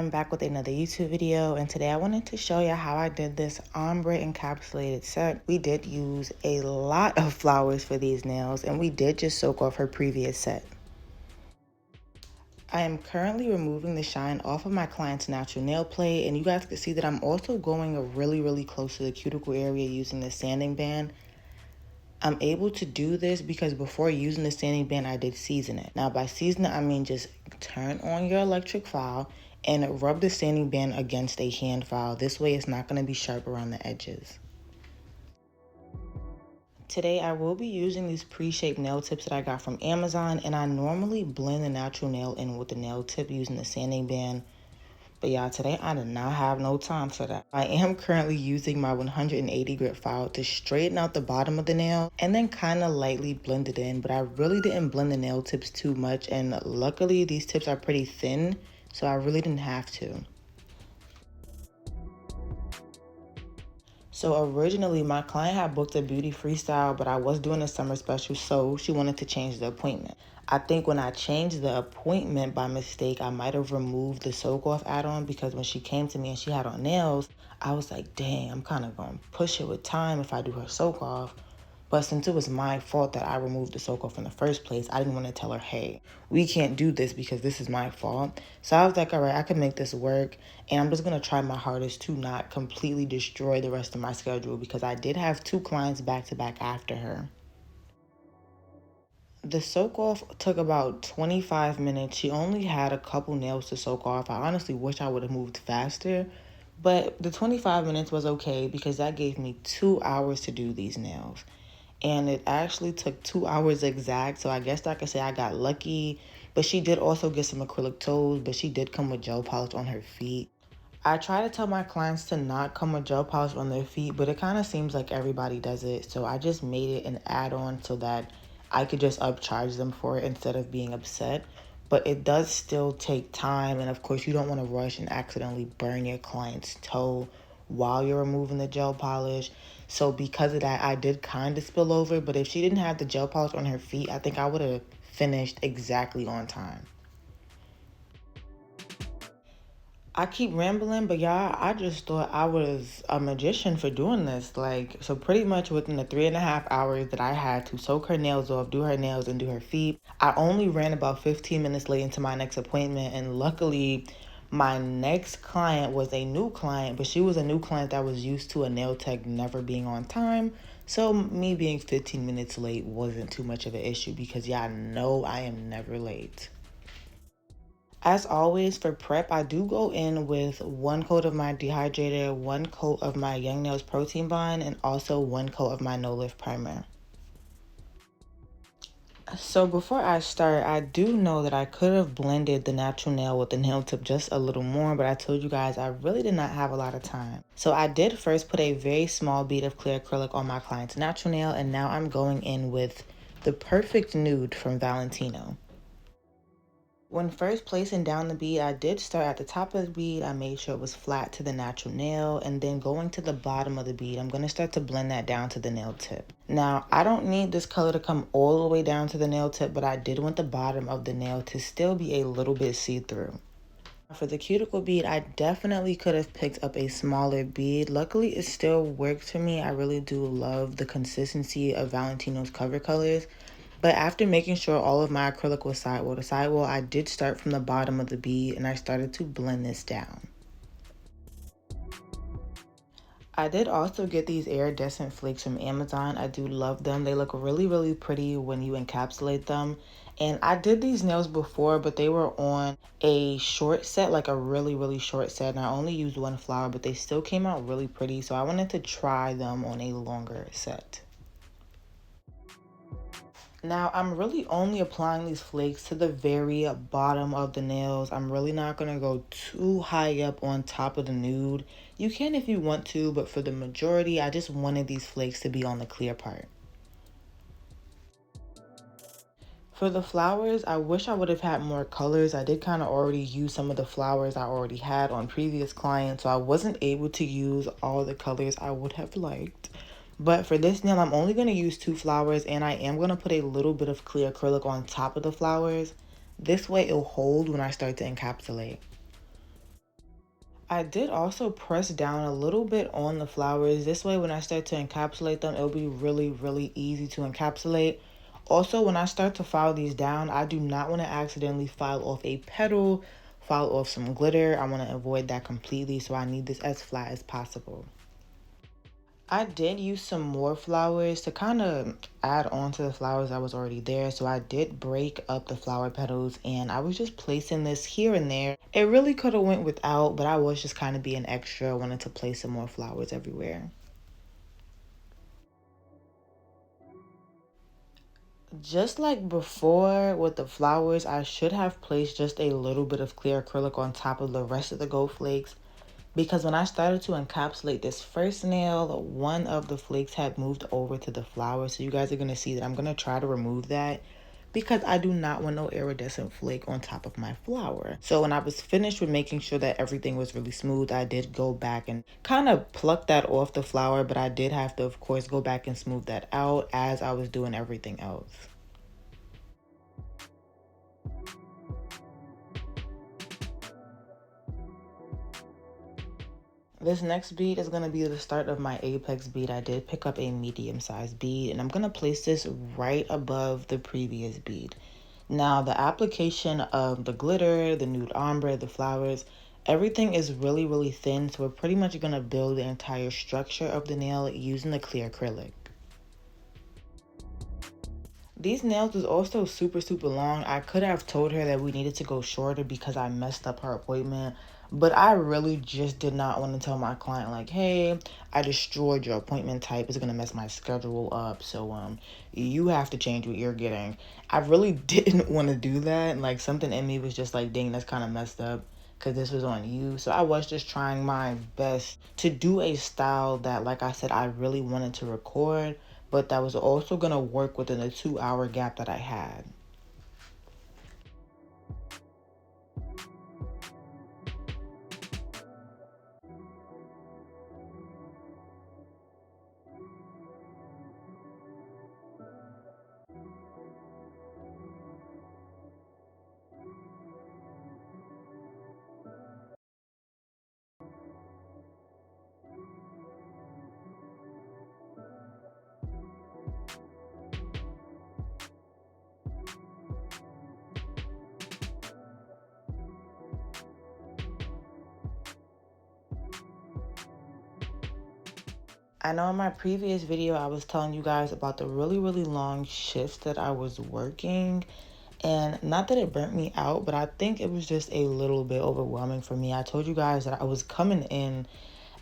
I'm back with another YouTube video, and today I wanted to show you how I did this ombre encapsulated set. We did use a lot of flowers for these nails, and we did just soak off her previous set. I am currently removing the shine off of my client's natural nail plate, and you guys can see that I'm also going really close to the cuticle area using the sanding band. I'm able to do this because before using the sanding band, I did season it. Now by season it, I mean just turn on your electric file and rub the sanding band against a hand file. This way it's not going to be sharp around the edges. Today I will be using these pre-shaped nail tips that I got from Amazon, and I normally blend the natural nail in with the nail tip using the sanding band. But y'all, today I did not have no time for that. I am currently using my 180 grit file to straighten out the bottom of the nail and then kind of lightly blend it in, but I really didn't blend the nail tips too much, and luckily these tips are pretty thin, so I really didn't have to. So originally my client had booked a beauty freestyle, but I was doing a summer special, so she wanted to change the appointment. I think when I changed the appointment by mistake, I might have removed the soak off add-on, because when she came to me and she had on nails, I was like, dang, I'm kind of going to push it with time if I do her soak off. But since it was my fault that I removed the soak off in the first place, I didn't want to tell her, hey, we can't do this because this is my fault. So I was like, all right, I can make this work. And I'm just going to try my hardest to not completely destroy the rest of my schedule, because I did have 2 clients back to back after her. The soak off took about 25 minutes. She only had a couple nails to soak off. I honestly wish I would have moved faster, but the 25 minutes was okay because that gave me 2 hours to do these nails. And it actually took 2 hours exact, so I guess I could say I got lucky. But she did also get some acrylic toes, but she did come with gel polish on her feet. I try to tell my clients to not come with gel polish on their feet, but it kind of seems like everybody does it, so I just made it an add-on so that I could just upcharge them for it instead of being upset. But it does still take time, and of course you don't want to rush and accidentally burn your client's toe while you're removing the gel polish. So because of that, I did kind of spill over, but if she didn't have the gel polish on her feet, I think I would have finished exactly on time. I keep rambling, but y'all, I just thought I was a magician for doing this. Like, so pretty much within the 3.5 hours that I had to soak her nails off, do her nails, and do her feet, I only ran about 15 minutes late into my next appointment. And luckily, my next client was a new client, but she was a new client that was used to a nail tech never being on time. So me being 15 minutes late wasn't too much of an issue, because y'all know I am never late. As always, for prep, I do go in with 1 coat of my dehydrator, 1 coat of my Young Nails Protein Bond, and also 1 coat of my No Lift Primer. So before I start, I do know that I could have blended the natural nail with the nail tip just a little more, but I told you guys I really did not have a lot of time. So I did first put a very small bead of clear acrylic on my client's natural nail, and now I'm going in with the Perfect Nude from Valentino. When first placing down the bead, I did start at the top of the bead. I made sure it was flat to the natural nail, and then going to the bottom of the bead, I'm going to start to blend that down to the nail tip. Now, I don't need this color to come all the way down to the nail tip, but I did want the bottom of the nail to still be a little bit see-through. For the cuticle bead, I definitely could have picked up a smaller bead. Luckily, it still worked for me. I really do love the consistency of Valentino's cover colors. But after making sure all of my acrylic was sidewall to sidewall, I did start from the bottom of the bead and I started to blend this down. I did also get these iridescent flakes from Amazon. I do love them. They look really pretty when you encapsulate them. And I did these nails before, but they were on a short set, like a really short set. And I only used 1 flower, but they still came out really pretty. So I wanted to try them on a longer set. Now, I'm really only applying these flakes to the very bottom of the nails. I'm really not going to go too high up on top of the nude. You can if you want to, but for the majority, I just wanted these flakes to be on the clear part. For the flowers, I wish I would have had more colors. I did kind of already use some of the flowers I already had on previous clients, so I wasn't able to use all the colors I would have liked. But for this nail, I'm only going to use 2 flowers, and I am going to put a little bit of clear acrylic on top of the flowers. This way it'll hold when I start to encapsulate. I did also press down a little bit on the flowers. This way, when I start to encapsulate them, it'll be really, really easy to encapsulate. Also, when I start to file these down, I do not want to accidentally file off a petal, file off some glitter. I want to avoid that completely, so I need this as flat as possible. I did use some more flowers to kind of add on to the flowers that was already there. So I did break up the flower petals and I was just placing this here and there. It really could have went without, but I was just kind of being extra. I wanted to place some more flowers everywhere. Just like before with the flowers, I should have placed just a little bit of clear acrylic on top of the rest of the gold flakes. Because when I started to encapsulate this first nail, one of the flakes had moved over to the flower. So you guys are going to see that I'm going to try to remove that because I do not want no iridescent flake on top of my flower. So when I was finished with making sure that everything was really smooth, I did go back and kind of pluck that off the flower, but I did have to, of course, go back and smooth that out as I was doing everything else. This next bead is going to be the start of my apex bead. I did pick up a medium-sized bead and I'm going to place this right above the previous bead. Now, the application of the glitter, the nude ombre, the flowers, everything is really, really thin. So we're pretty much going to build the entire structure of the nail using the clear acrylic. These nails was also super, super long. I could have told her that we needed to go shorter because I messed up her appointment. But I really just did not want to tell my client, like, hey, I destroyed your appointment type. It's going to mess my schedule up. So, you have to change what you're getting. I really didn't want to do that. Like, something in me was just like, dang, that's kind of messed up because this was on you. So I was just trying my best to do a style that, like I said, I really wanted to record, but that was also going to work within the 2 hour gap that I had. I know in my previous video, I was telling you guys about the really, really long shifts that I was working. And not that it burnt me out, but I think it was just a little bit overwhelming for me. I told you guys that I was coming in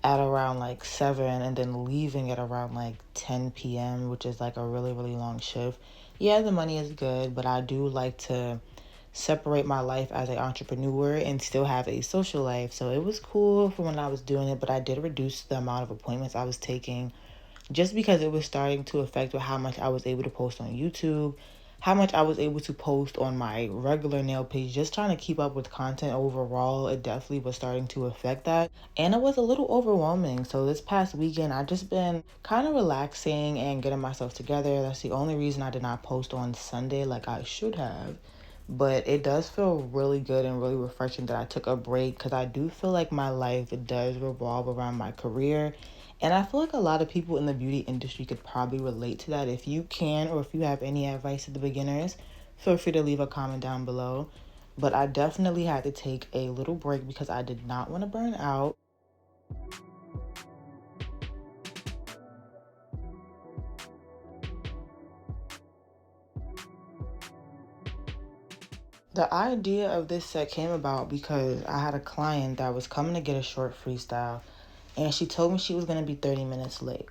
at around like 7 and then leaving at around like 10 p.m., which is like a really, really long shift. Yeah, the money is good, but I do like to separate my life as an entrepreneur and still have a social life. So it was cool for when I was doing it, but I did reduce the amount of appointments I was taking just because it was starting to affect with how much I was able to post on YouTube, how much I was able to post on my regular nail page, just trying to keep up with content overall. It definitely was starting to affect that. And it was a little overwhelming. So this past weekend, I just been kind of relaxing and getting myself together. That's the only reason I did not post on Sunday like I should have. But it does feel really good and really refreshing that I took a break because I do feel like my life does revolve around my career. And I feel like a lot of people in the beauty industry could probably relate to that. If you can, or if you have any advice to the beginners, feel free to leave a comment down below. But I definitely had to take a little break because I did not want to burn out. The idea of this set came about because I had a client that was coming to get a short freestyle, and she told me she was going to be 30 minutes late.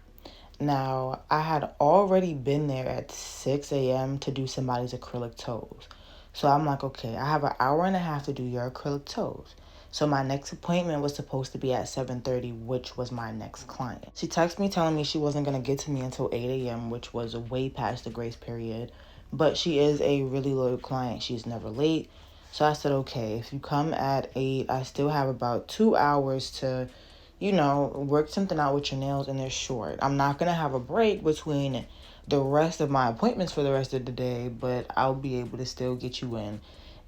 Now, I had already been there at 6 a.m. to do somebody's acrylic toes. So I'm like, okay, I have an hour and a half to do your acrylic toes. So my next appointment was supposed to be at 7:30, which was my next client. She texted me telling me she wasn't going to get to me until 8 a.m., which was way past the grace period. But she is a really loyal client. She's never late. So I said, okay, if you come at 8, I still have about 2 hours to work something out with your nails and they're short. I'm not going to have a break between the rest of my appointments for the rest of the day, but I'll be able to still get you in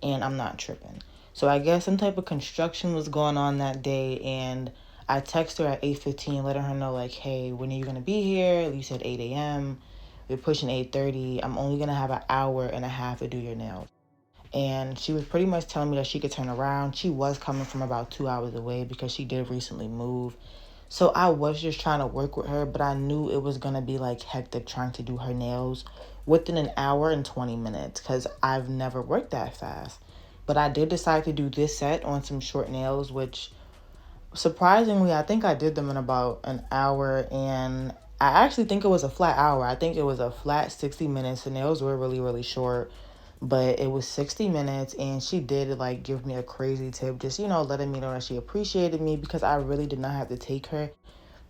and I'm not tripping. So I guess some type of construction was going on that day, and I texted her at 8:15, letting her know like, hey, when are you gonna be here? You said 8 a.m. We're pushing 8:30. I'm only gonna have an hour and a half to do your nails. And she was pretty much telling me that she could turn around. She was coming from about 2 hours away because she did recently move. So I was just trying to work with her, but I knew it was gonna be like hectic trying to do her nails within an hour and 20 minutes because I've never worked that fast. But I did decide to do this set on some short nails, which surprisingly, I think I did them in about an hour, and I actually think it was a flat hour. I think it was a flat 60 minutes. The nails were really, really short, but it was 60 minutes, and she did like give me a crazy tip, just, letting me know that she appreciated me because I really did not have to take her.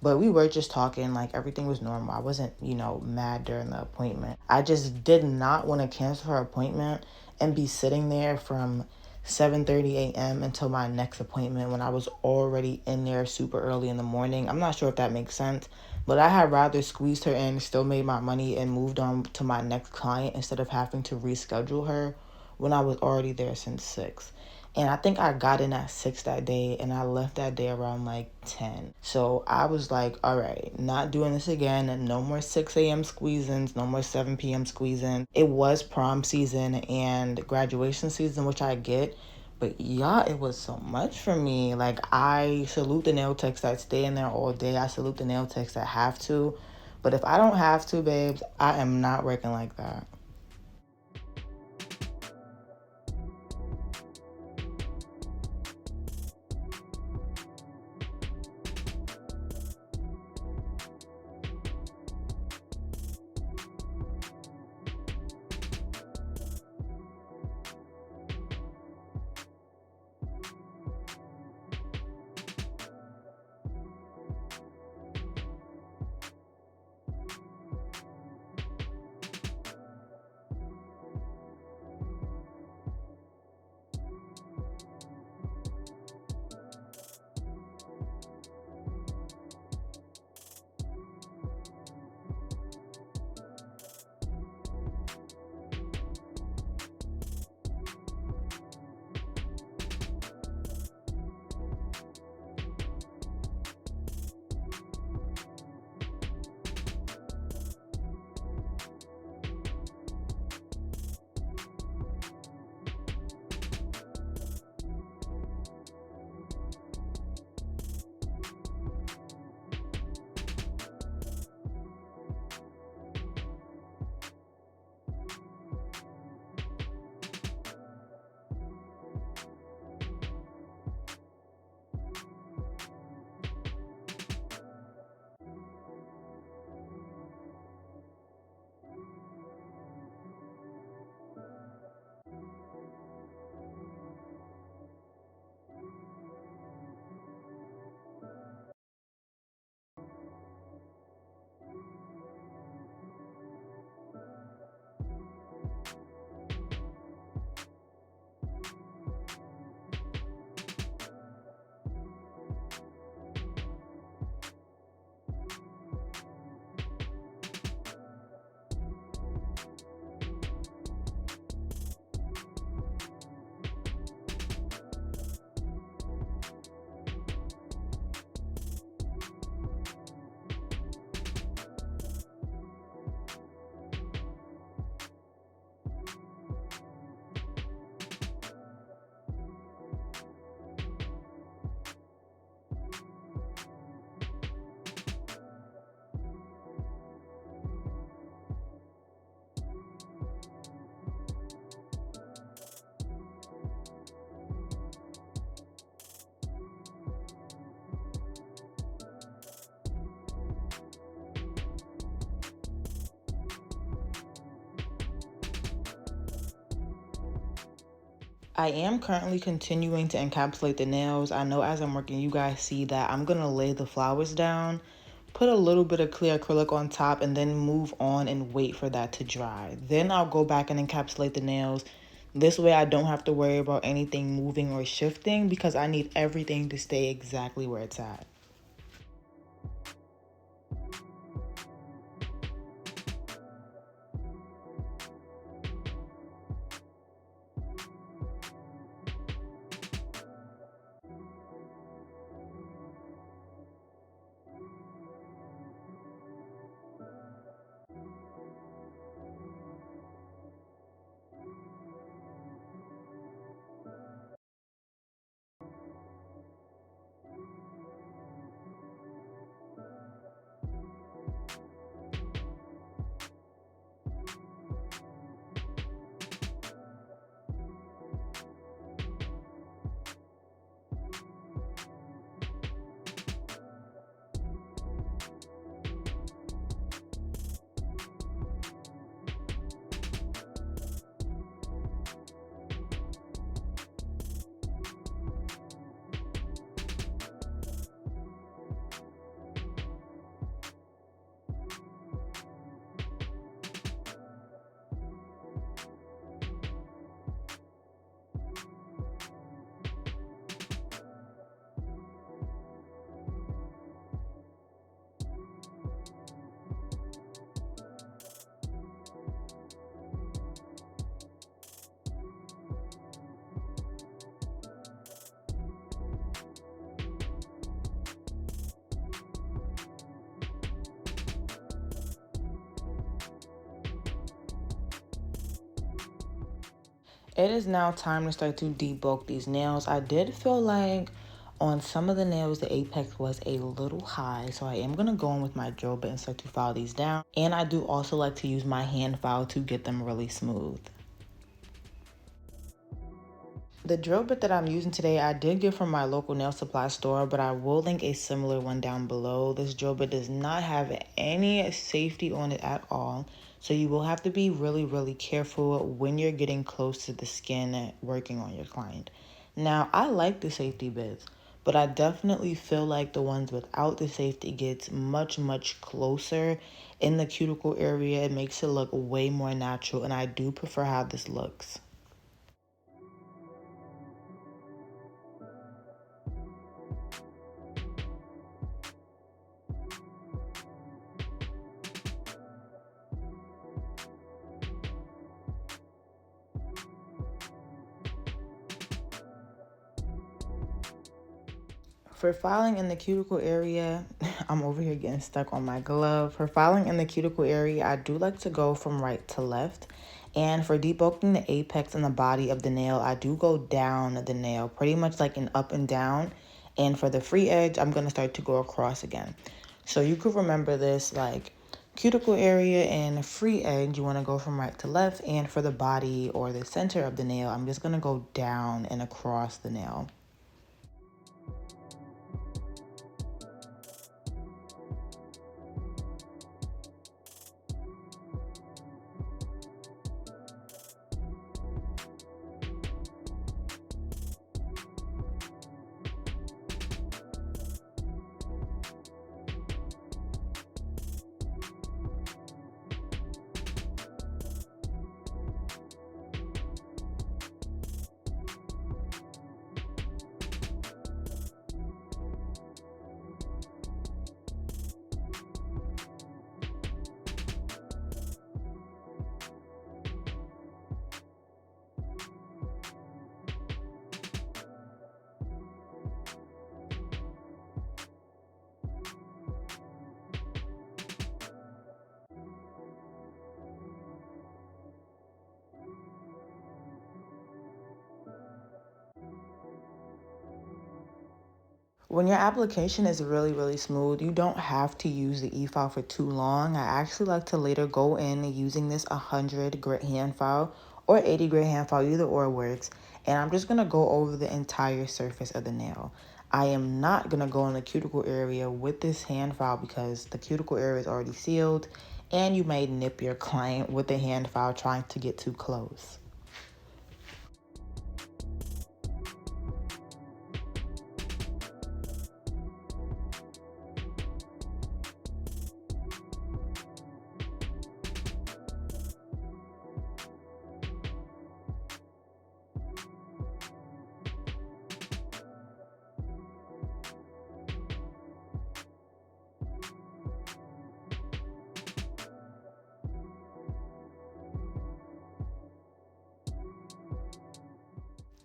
But we were just talking, like everything was normal. I wasn't, mad during the appointment. I just did not want to cancel her appointment and be sitting there from 7:30 a.m. until my next appointment when I was already in there super early in the morning. I'm not sure if that makes sense, but I had rather squeezed her in, still made my money, and moved on to my next client instead of having to reschedule her when I was already there since 6. And I think I got in at 6 that day, and I left that day around like 10. So I was like, all right, not doing this again. And no more 6 a.m. squeezins, no more 7 p.m. squeezing. It was prom season and graduation season, which I get. But yeah, it was so much for me. Like, I salute the nail techs that stay in there all day. I salute the nail techs that have to. But if I don't have to, babes, I am not working like that. I am currently continuing to encapsulate the nails. I know as I'm working, you guys see that I'm going to lay the flowers down, put a little bit of clear acrylic on top, and then move on and wait for that to dry. Then I'll go back and encapsulate the nails. This way I don't have to worry about anything moving or shifting because I need everything to stay exactly where it's at. It is now time to start to debulk these nails. I did feel like on some of the nails, the apex was a little high, so I am going to go in with my drill bit and start to file these down. And I do also like to use my hand file to get them really smooth. The drill bit that I'm using today, I did get from my local nail supply store, but I will link a similar one down below. This drill bit does not have any safety on it at all, so you will have to be really, really careful when you're getting close to the skin working on your client. Now, I like the safety bits, but I definitely feel like the ones without the safety gets much, much closer in the cuticle area. It makes it look way more natural, and I do prefer how this looks. For filing in the cuticle area, I'm over here getting stuck on my glove. For filing in the cuticle area, I do like to go from right to left. And for debulking the apex and the body of the nail, I do go down the nail, pretty much like an up and down. And for the free edge, I'm going to start to go across again. So you could remember this like cuticle area and free edge, you want to go from right to left. And for the body or the center of the nail, I'm just going to go down and across the nail. When your application is really, really smooth, you don't have to use the e-file for too long. I actually like to later go in using this 100 grit hand file or 80 grit hand file, either or works. And I'm just going to go over the entire surface of the nail. I am not going to go in the cuticle area with this hand file because the cuticle area is already sealed and you may nip your client with the hand file trying to get too close.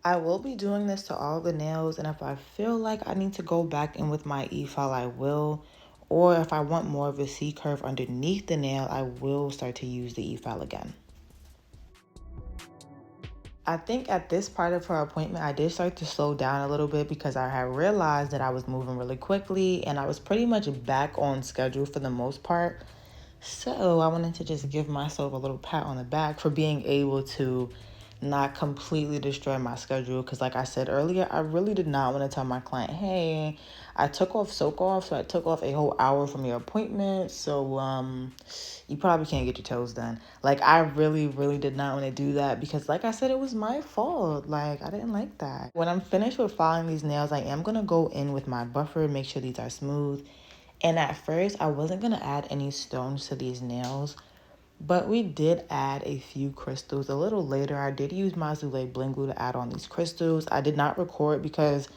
I will be doing this to all the nails, and if I feel like I need to go back in with my e-file, I will. Or if I want more of a C-curve underneath the nail, I will start to use the e-file again. I think at this part of her appointment, I did start to slow down a little bit because I had realized that I was moving really quickly and I was pretty much back on schedule for the most part. So I wanted to just give myself a little pat on the back for being able to not completely destroy my schedule. Because like I said earlier, I really did not want to tell my client, hey, I took off soak off, so I took off a whole hour from your appointment. So you probably can't get your toes done. Like I really, really did not want to do that because like I said, it was my fault. Like I didn't like that. When I'm finished with filing these nails, I am going to go in with my buffer, make sure these are smooth. And at first, I wasn't going to add any stones to these nails, but we did add a few crystals. A little later, I did use my Zulay Bling Glue to add on these crystals. I did not record because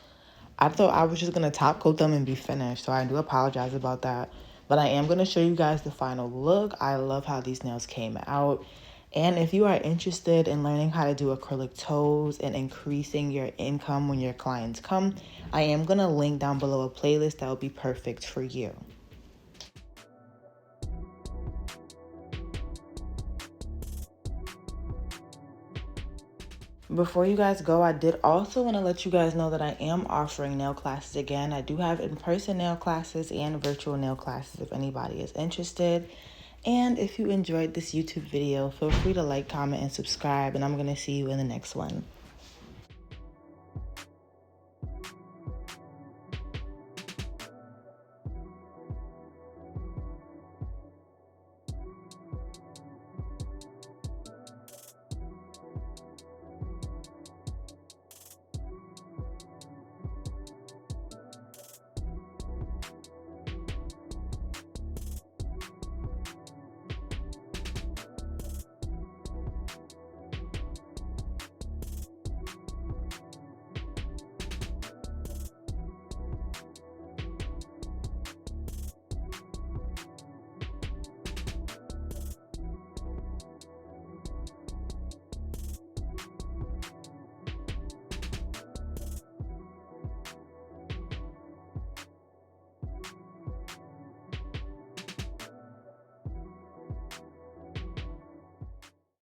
I thought I was just going to top coat them and be finished, so I do apologize about that. But I am going to show you guys the final look. I love how these nails came out. And if you are interested in learning how to do acrylic toes and increasing your income when your clients come, I am going to link down below a playlist that will be perfect for you. Before you guys go, I did also want to let you guys know that I am offering nail classes again. I do have in-person nail classes and virtual nail classes if anybody is interested. And if you enjoyed this YouTube video, feel free to like, comment, and subscribe, and I'm going to see you in the next one.